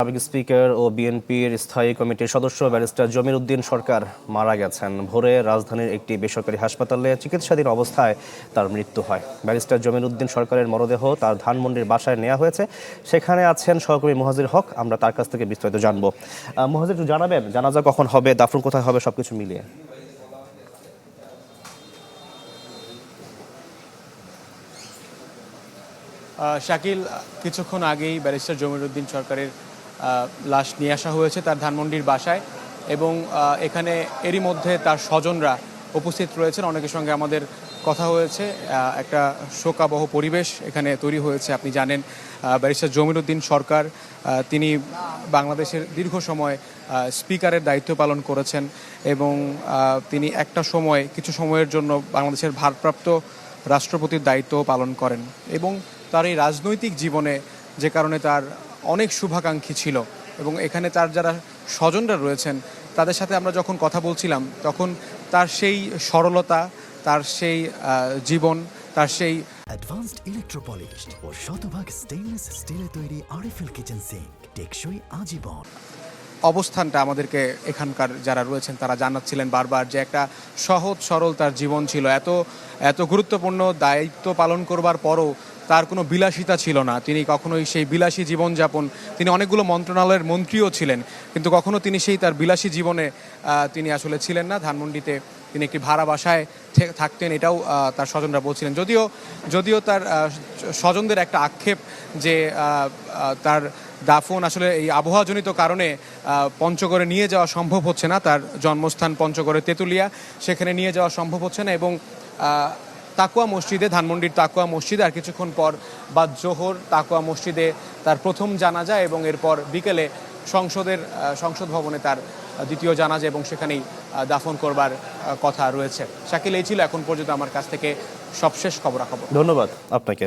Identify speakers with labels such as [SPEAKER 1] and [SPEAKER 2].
[SPEAKER 1] সাবেক স্পিকার ও বিএনপির স্থায়ী কমিটির সদস্য ব্যারিস্টার জমির উদ্দিন সরকার মারা গেছেন। ভোরে রাজধানীর একটি বেসরকারি হাসপাতালে চিকিৎসাধীন অবস্থায় তার মৃত্যু হয়। ব্যারিস্টার জমির উদ্দিন সরকারের মরদেহ তার ধানমন্ডির বাসায় নেওয়া হয়েছে। সেখানে আছেন সহকর্মী মুহাজির হক। আমরা তার কাছ থেকে বিস্তারিত জানবো। মুহাজির, একটু জানাবেন জানাজা কখন হবে, দাফন কোথায় হবে, সবকিছু মিলিয়ে?
[SPEAKER 2] শাকিল, কিছুক্ষণ আগেই ব্যারিস্টার জমির উদ্দিন সরকারের লাশ নিয়ে আসা হয়েছে তার ধানমন্ডির বাসায়, এবং এখানে এরই মধ্যে তার স্বজনরা উপস্থিত রয়েছেন। অনেকের সঙ্গে আমাদের কথা হয়েছে। একটা শোকাবহ পরিবেশ এখানে তৈরি হয়েছে। আপনি জানেন, ব্যারিস্টার জমির উদ্দিন সরকার তিনি বাংলাদেশের দীর্ঘ সময় স্পিকারের দায়িত্ব পালন করেছেন, এবং তিনি কিছু সময়ের জন্য বাংলাদেশের ভারপ্রাপ্ত রাষ্ট্রপতির দায়িত্ব পালন করেন। এবং তার এই রাজনৈতিক জীবনে যে কারণে তার অনেক শুভাকাঙ্ক্ষী ছিল, এবং এখানে তার যারা স্বজনরা রয়েছেন তাদের সাথে আমরা যখন কথা বলছিলাম, তখন তার সেই সরলতা, তার সেই জীবন, তার সেই
[SPEAKER 3] অ্যাডভান্সড ইলেকট্রোপলিশড ও শতভাগ স্টেইনলেস স্টিলে তৈরি আরএফএল কিচেন সিঙ্ক টেকসই আজীবন
[SPEAKER 2] অবস্থানটা আমাদেরকে এখানকার যারা রয়েছেন তারা জানাচ্ছিলেন বারবার যে একটা সহজ সরল তার জীবন ছিল। এত গুরুত্বপূর্ণ দায়িত্ব পালন করবার পরও তার কোনো বিলাসিতা ছিল না। তিনি কখনোই সেই বিলাসী জীবনযাপন, তিনি অনেকগুলো মন্ত্রণালয়ের মন্ত্রীও ছিলেন, কিন্তু কখনো তিনি সেই তার বিলাসী জীবনে তিনি আসলে ছিলেন না। ধানমন্ডিতে তিনি একটি ভাড়া বাসায় থাকতেন, এটাও তার স্বজনরা বলছিলেন। যদিও তার স্বজনদের একটা আক্ষেপ যে তার দাফন আসলে এই আবহাওয়াজনিত কারণে পঞ্চগড়ে নিয়ে যাওয়া সম্ভব হচ্ছে না। তার জন্মস্থান পঞ্চগড়ে তেঁতুলিয়া, সেখানে নিয়ে যাওয়া সম্ভব হচ্ছে না। এবং তাকুয়া মসজিদে, ধানমন্ডির তাকুয়া মসজিদে আর কিছুক্ষণ পর বাদ জোহর তাকুয়া মসজিদে তার প্রথম জানাজা, এবং এরপর বিকেলে সংসদ ভবনে তার দ্বিতীয় জানাজা, এবং সেখানেই দাফন করবার কথা রয়েছে। শাকিল, এই ছিল এখন পর্যন্ত আমার কাছ থেকে সবশেষ খবরাখবর।
[SPEAKER 1] ধন্যবাদ আপনাকে।